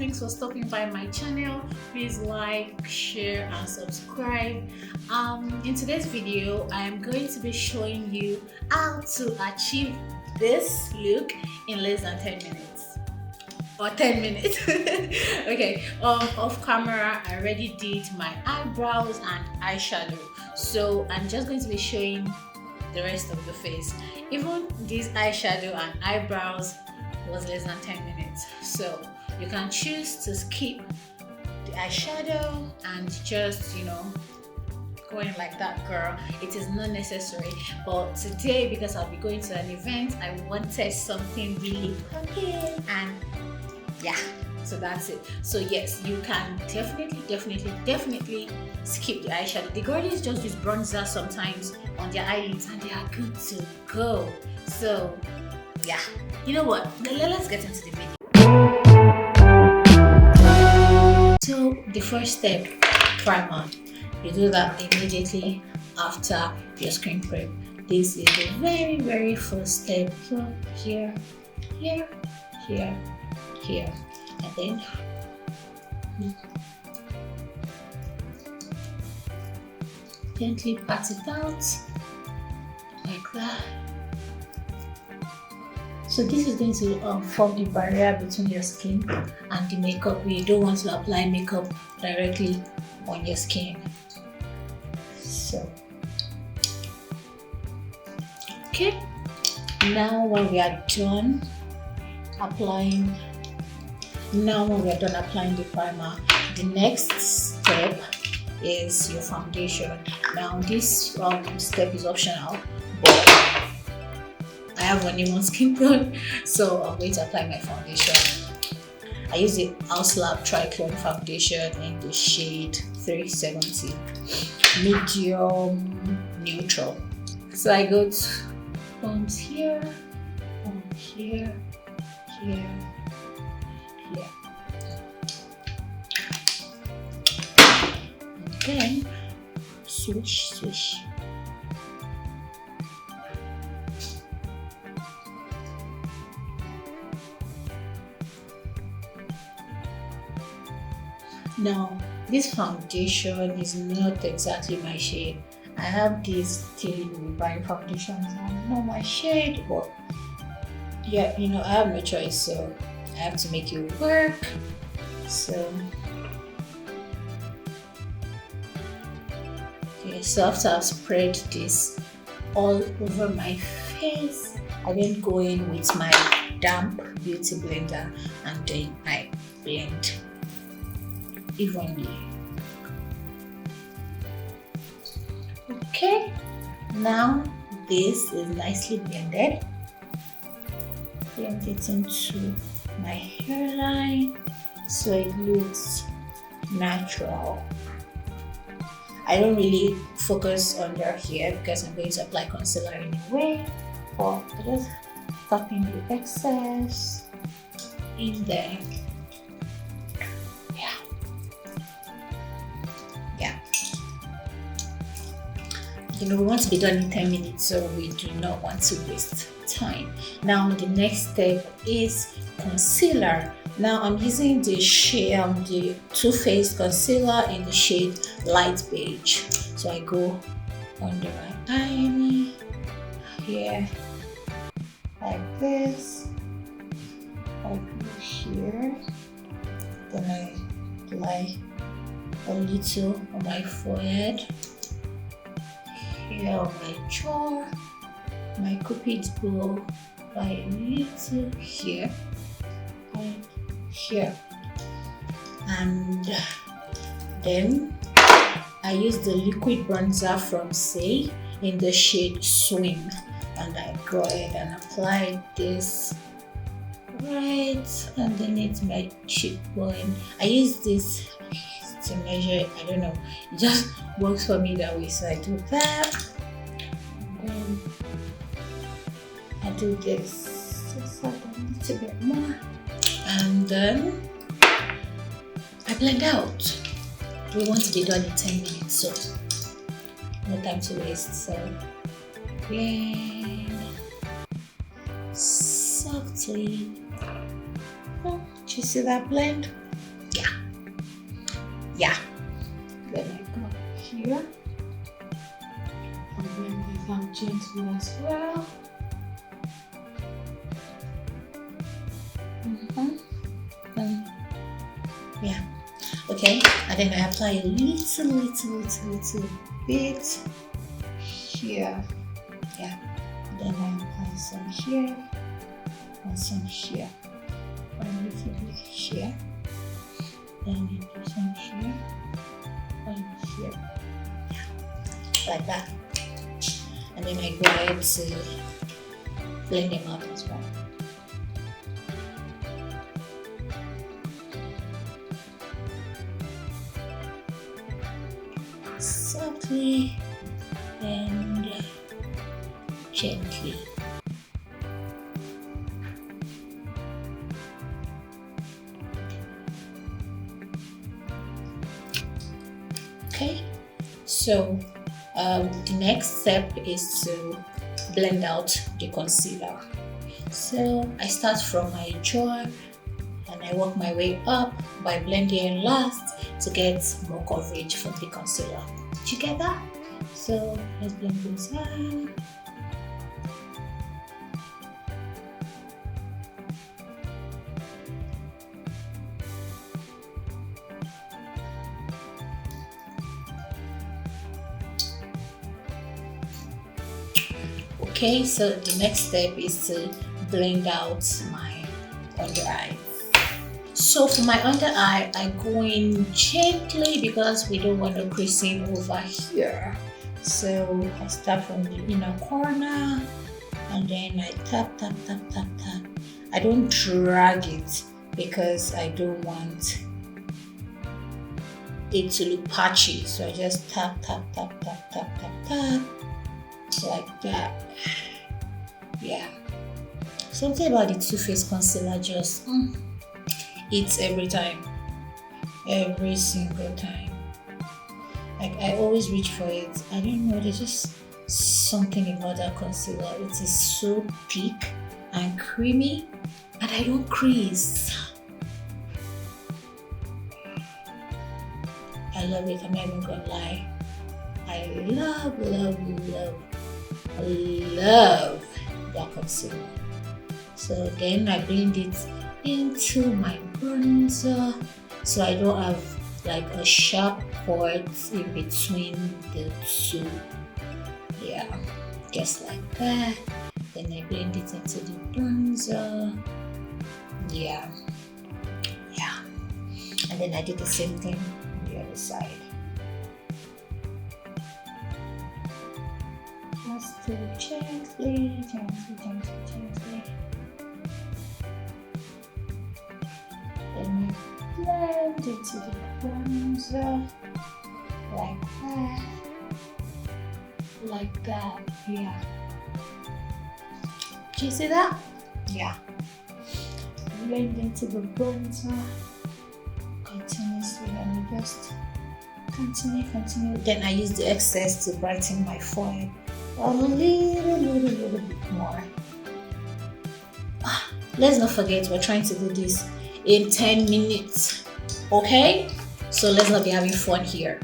thanks for stopping by my channel. Please like, share and subscribe. In today's video I am going to be showing you how to achieve this look in less than 10 minutes or 10 minutes. Okay, off camera I already did my eyebrows and eyeshadow, so I'm just going to be showing the rest of the face. Even this eyeshadow and eyebrows was less than 10 minutes, so you can choose to skip the eyeshadow and just, you know, going like that, girl. It is not necessary, but today, because I'll be going to an event, I wanted something really popping, and yeah, so that's it. So yes, you can definitely skip the eyeshadow. The girlies just use bronzer sometimes on their eyelids and they are good to go. So yeah, you know what, let's get into the video. So the first step, primer. You do that immediately after your screen prep. This is the very first step. So here, and then gently pat it out like that. So this is going to form the barrier between your skin and the makeup. You don't want to apply makeup directly on your skin. So okay, now when we are done applying the primer, the next step is your foundation. Now this step is optional, but I have uneven skin tone, so I'm going to apply my foundation. I use the House Lab Triclone foundation in the shade 370 medium neutral. So I go to pumps here, here, and then swish. Now, this foundation is not exactly my shade. I have this Tilly Buying foundations and not my shade, but yeah, you know, I have no choice, so I have to make it work. So okay, so after I've spread this all over my face, I then go in with my damp beauty blender and then I blend evenly. Okay, now this is nicely blended. Blend it into my hairline so it looks natural. I don't really focus on their hair because I'm going to apply concealer anyway, but I just tap in the excess in there. You know, we want to be done in 10 minutes, so we do not want to waste time. Now the next step is concealer. Now I'm using the the Too Faced concealer in the shade light beige. So I go under my eye here like this. I go here, then I apply a little on my forehead, here on my jaw, my cupid's bow, by a little here and here, and then I use the liquid bronzer from Say in the shade Swim, and I go ahead and apply this right underneath my cheekbone. I use this to measure, I don't know, it just works for me that way, so I do that, and then I do this just like a little bit more, and then I blend out. We want to be done in 10 minutes, so no time to waste. So blend softly. Oh, do you see that blend? Yeah. Then I go here and blend this out gently as well. Yeah. Okay, and then I apply a little bit here. Yeah. And then I apply some here and some here. A little bit here. Then I do some here and here. Like that. And then I go ahead to blend them out as well. Softly and gently. Okay, so the next step is to blend out the concealer. So I start from my jaw and I work my way up by blending last to get more coverage from the concealer. Did you get that? So let's blend this out. Okay, so the next step is to blend out my under eye. So for my under eye, I go in gently because we don't want the creasing over here. So I start from the inner corner and then I tap. I don't drag it because I don't want it to look patchy. So I just tap like that. Yeah. Something about the Too Faced concealer just it's every time. Every single time. Like I always reach for it. I don't know, there's just something about that concealer. It is so thick and creamy and I don't crease. I love it, I'm not even gonna lie. I love that concealer. So then I blend it into my bronzer so I don't have like a sharp part in between the two. Yeah, just like that. Then I blend it into the bronzer. Yeah. And then I did the same thing on the other side. Just do gently. Then we blend into the bronzer like that. Yeah. Do you see that? Yeah. Blend into the bronzer continuously and we just continue. Then I use the excess to brighten my forehead a little bit more. Let's not forget we're trying to do this in 10 minutes. Okay? So let's not be having fun here.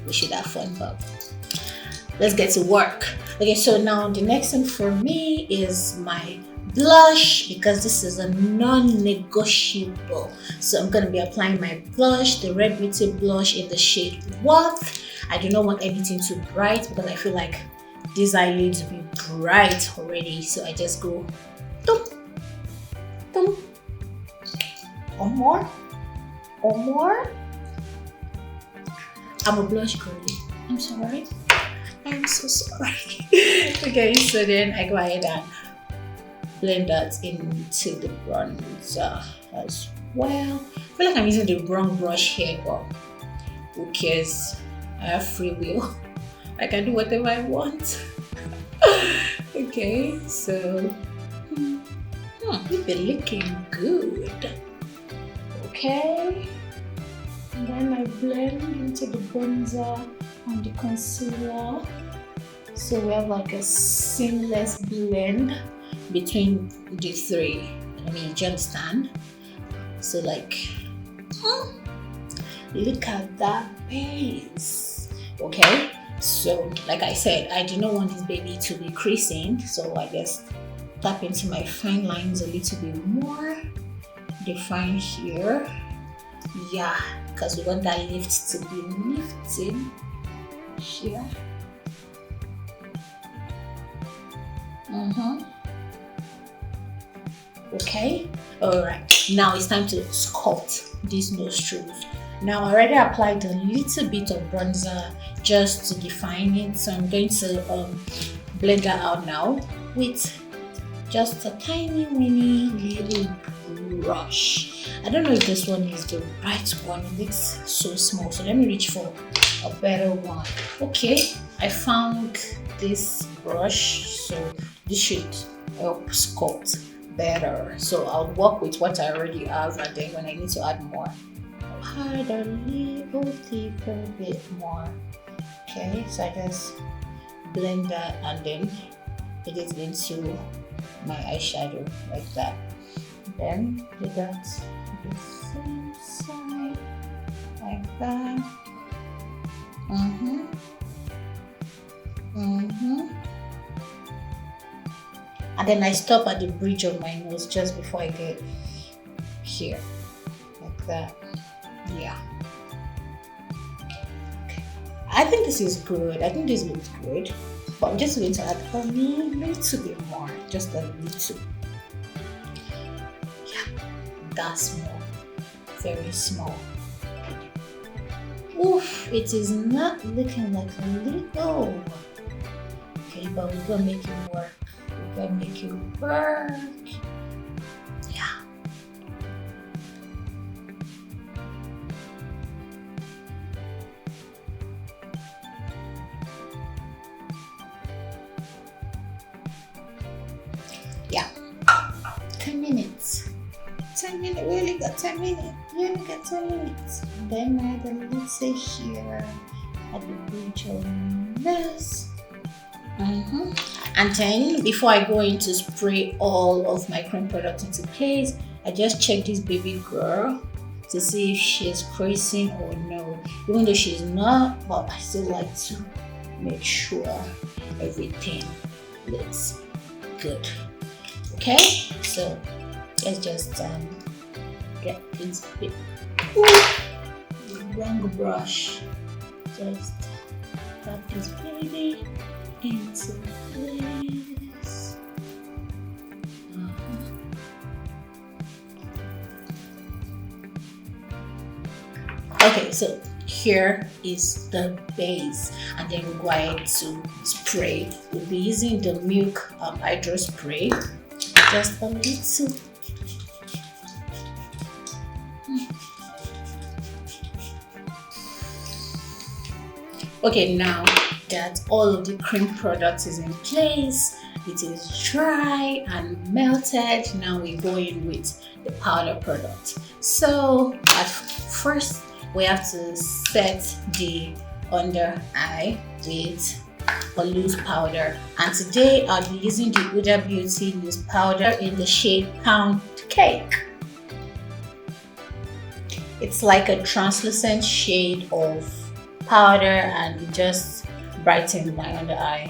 We should have fun, but let's get to work. Okay, so now the next thing for me is my blush because this is a non-negotiable. So I'm going to be applying my blush, the Red Beauty blush in the shade What. I do not want everything too bright because I feel like this eyelid will be bright already. So I just go dum. Or more. I'm a blush girly. I'm sorry. I'm so sorry. Okay, so then I go ahead and blend that into the bronzer as well. I feel like I'm using the wrong brush here, but who cares? I have free will. I can do whatever I want. Okay, so you've been looking good. Okay, and then I blend into the bronzer and the concealer. So we have like a seamless blend between the three. I mean, do you understand? So like, Look at that base. Okay, so like I said, I do not want this baby to be creasing, so I just tap into my fine lines a little bit more. Define here. Yeah, because we want that lift to be lifting here. Okay, all right, now it's time to sculpt these nostrils. Now I already applied a little bit of bronzer just to define it, so I'm going to blend that out now with just a tiny mini little brush. I don't know if this one is the right one, it looks so small, so let me reach for a better one. Okay, I found this brush, so this should help sculpt better. So I'll work with what I already have, and then when I need to add more, I'll add a little bit more. Okay, so I just blend that and then put it into my eyeshadow like that. Then do that the same side like that. And then I stop at the bridge of my nose just before I get here, like that. Yeah. Okay. I think this is good. I think this looks good. But I'm just going to add a little bit more, just a little. Yeah, that's small, very small. Oof, it is not looking like a little. Okay, but we're gonna make it work. We're gonna make it work. Yeah. Yeah. 10 minutes. 10 minutes. We only got 10 minutes. We only got 10 minutes. And then add a little here at the bridge of this. And then before I go in to spray all of my cream product into place, I just check this baby girl to see if she's creasing or no. Even though she's not, but I still like to make sure everything looks good. Okay, so let's just get this big wrong brush. Just tap this baby into place. Okay, so here is the base, and then we're going to spray. We'll be using the milk hydro spray, just a little. Okay, now that all of the cream product is in place, it is dry and melted, now we go in with the powder product. So at first we have to set the under eye with a loose powder, and today I'll be using the Huda Beauty loose powder in the shade Pound Cake. It's like a translucent shade of powder, and it just brightens my under eye,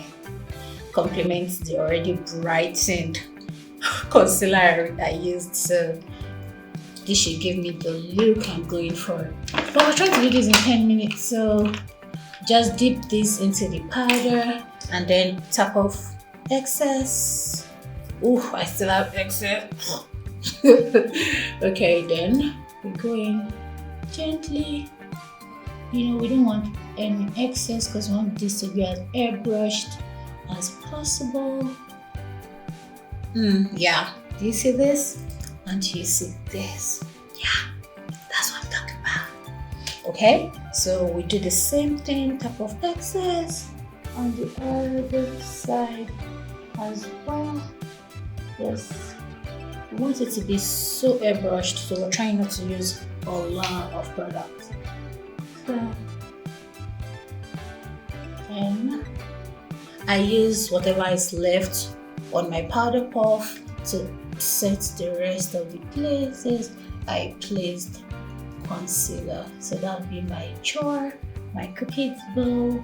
complements the already brightened concealer I used, so this should give me the look I'm going for. But I was trying to do this in 10 minutes, so just dip this into the powder and then tap off excess. Ooh, I still have excess. Okay, then we're going gently. You know, we don't want any excess because we want this to be as airbrushed as possible. Yeah, do you see this? And do you see this? Yeah, that's what I'm talking about. Okay, so we do the same thing, tap of excess on the other side as well. Yes, we want it to be so airbrushed, so we're trying not to use a lot of product. And I use whatever is left on my powder puff to set the rest of the places I placed concealer. So that'll be my chore, my cupid's bow,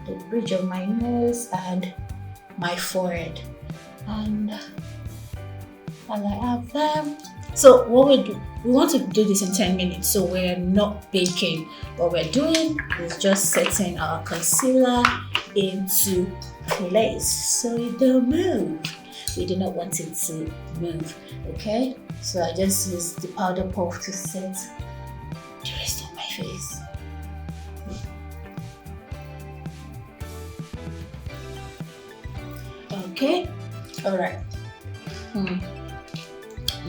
the bridge of my nose, and my forehead. And I have them. So what we want to do this in 10 minutes, so we're not baking. What we're doing is just setting our concealer into place so it don't move. We do not want it to move, okay? So I just use the powder puff to set the rest of my face. Okay, all right.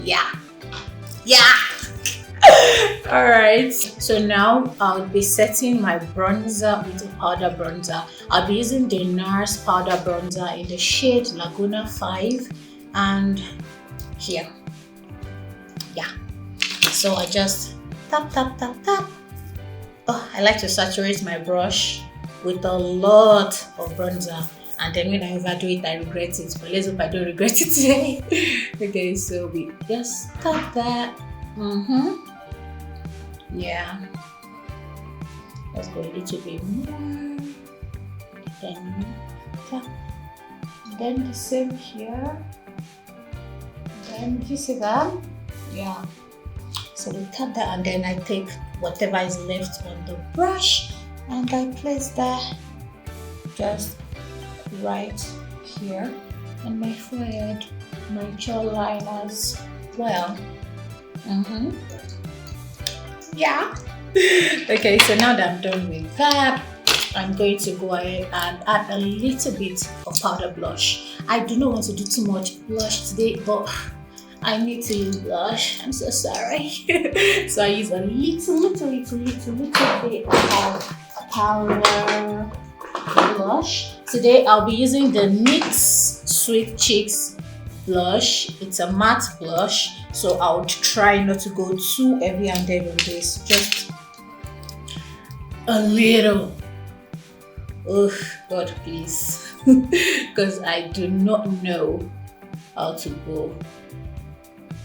Yeah. All right, so now I'll be setting my bronzer with a powder bronzer. I'll be using the NARS powder bronzer in the shade Laguna 5 and here. Yeah, so I just tap. Oh, I like to saturate my brush with a lot of bronzer, and then when I overdo it, I regret it. But let's hope I don't regret it today. Okay, so we just tap that. Yeah, let's go a little bit more. Then tap. Then the same here. Then you see that? Yeah. So we tap that, and then I take whatever is left on the brush and I place that just right here on my forehead, my jawline as well. Yeah. Okay, so now that I'm done with that, I'm going to go ahead and add a little bit of powder blush. I do not want to do too much blush today, but I need to use blush. I'm so sorry. So I use a little bit of powder blush. Today I'll be using the NYX Sweet Cheeks blush. It's a matte blush, so I would try not to go too heavy and then with this. Just a little. Oh God, please, because I do not know how to go.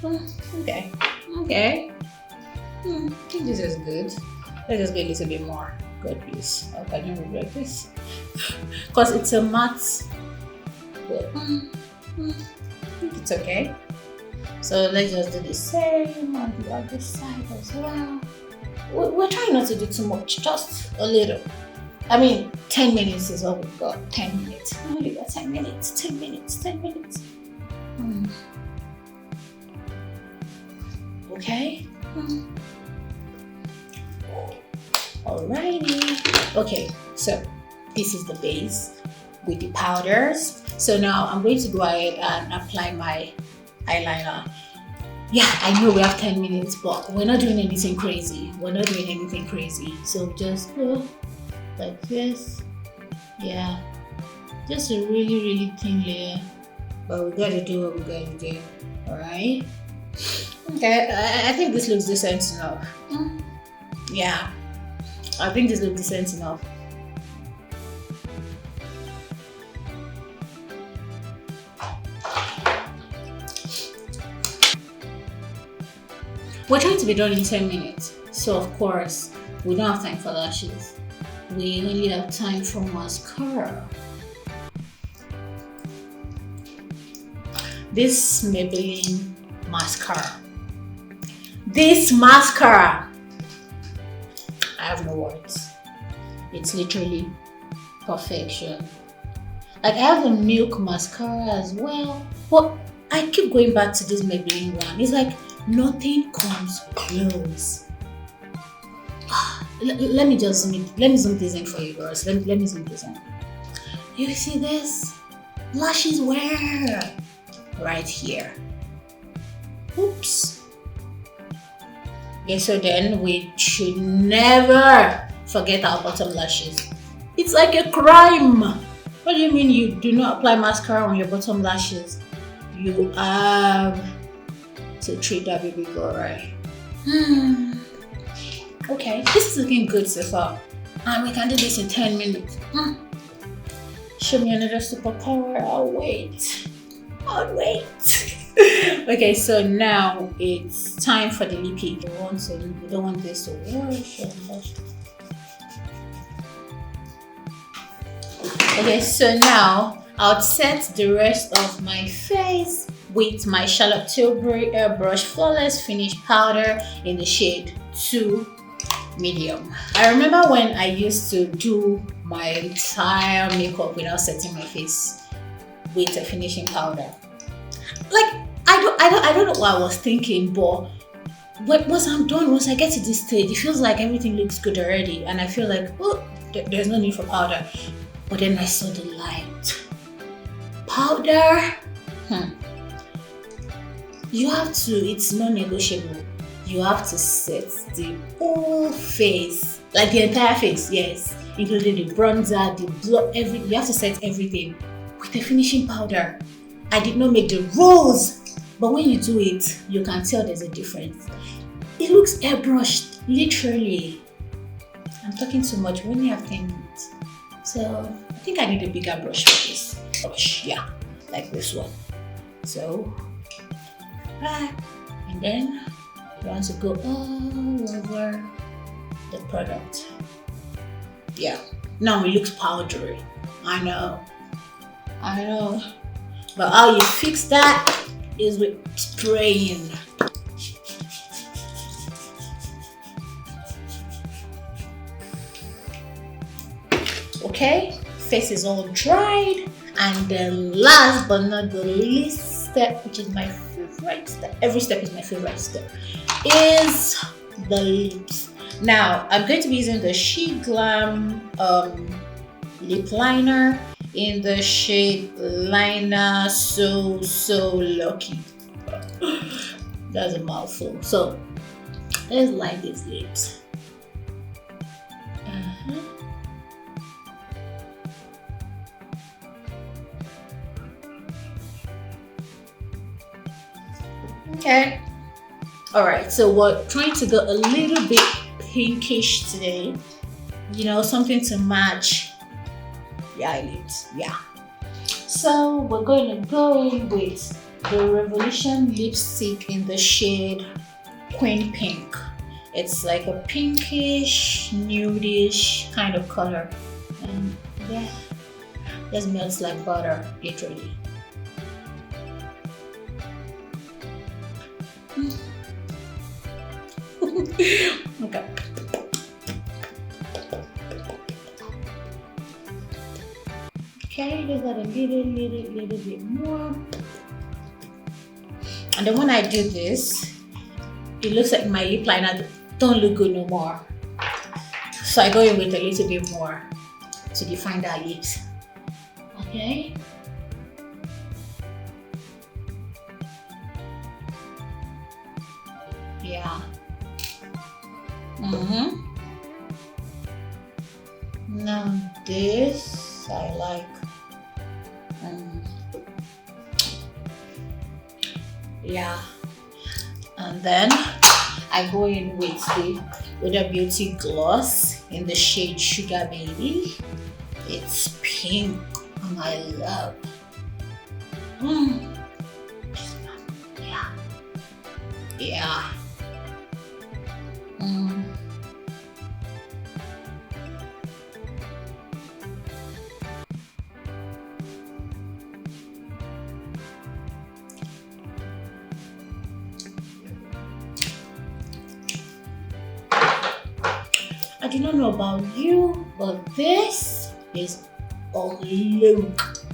Okay. I think this is good. Let's just go a little bit more. God, please. How can you regret this? Because it's a matte. But it's okay. So let's just do the same on the other side as well. We're trying not to do too much, just a little. I mean, 10 minutes is all we've got. 10 minutes. We only got 10 minutes. 10 minutes. Okay. Alrighty. Okay, so this is the base with the powders. So now I'm going to go ahead and apply my eyeliner. Yeah, I know we have 10 minutes, but we're not doing anything crazy. So just go like this. Yeah, just a really thin layer. But we gotta do what we gotta do. Alright. Okay, I think this looks decent enough. Yeah, I think this looks decent enough. We're trying to be done in 10 minutes, so of course we don't have time for lashes. We only have time for mascara. This Maybelline mascara. This mascara, I have no words. It's literally perfection. Like I have a milk mascara as well, but I keep going back to this Maybelline one. It's like nothing comes close. Let me zoom this in for you girls. Let me zoom this in. You see this? Lashes where? Right here. Oops. Okay, so then we should never forget our bottom lashes. It's like a crime. What do you mean you do not apply mascara on your bottom lashes? You have to treat that baby girl right. Okay, this is looking good so far. And we can do this in 10 minutes. Show me another superpower. I'll wait. Okay, so now it's time for the lippy. We don't want this to wash. Okay, so now I'll set the rest of my face with my Charlotte Tilbury Airbrush Flawless Finish Powder in the shade 2 Medium. I remember when I used to do my entire makeup without setting my face with a finishing powder. Like, I don't know what I was thinking, but once I'm done, once I get to this stage, it feels like everything looks good already, and I feel like, oh, there's no need for powder. But then I saw the light. Powder, you have to, it's non-negotiable. You have to set the whole face, like the entire face, yes, including the bronzer, the blow, everything. You have to set everything with the finishing powder. I did not make the rolls, but when you do it, you can tell there's a difference. It looks airbrushed, literally. I'm talking too much. We only have 10 minutes. So I think I need a bigger brush for this. Brush, yeah, like this one. So, and then you want to go all over the product. Yeah, now it looks powdery. I know. But how you fix that is with spraying. Okay, face is all dried, and the last but not the least step, which is my favorite step, every step is my favorite step, is the lips. Now I'm going to be using the She Glam lip liner in the shade Liner So Lucky. That's a mouthful. So let's line these lips. Okay. Alright, so we're trying to go a little bit pinkish today. You know, something to match the eyelids. Yeah. So we're going to go in with the Revolution lipstick in the shade Queen Pink. It's like a pinkish, nudish kind of color. And yeah, just melts like butter, literally. Okay. Okay, just add a little bit more. And then when I do this, it looks like my lip liner don't look good no more. So I go in with a little bit more to define that lips. Okay. Yeah. Now this I like. Yeah. And then I go in with the Huda Beauty gloss in the shade Sugar Baby. It's pink and I love. Yeah. I do not know about you, but this is a look.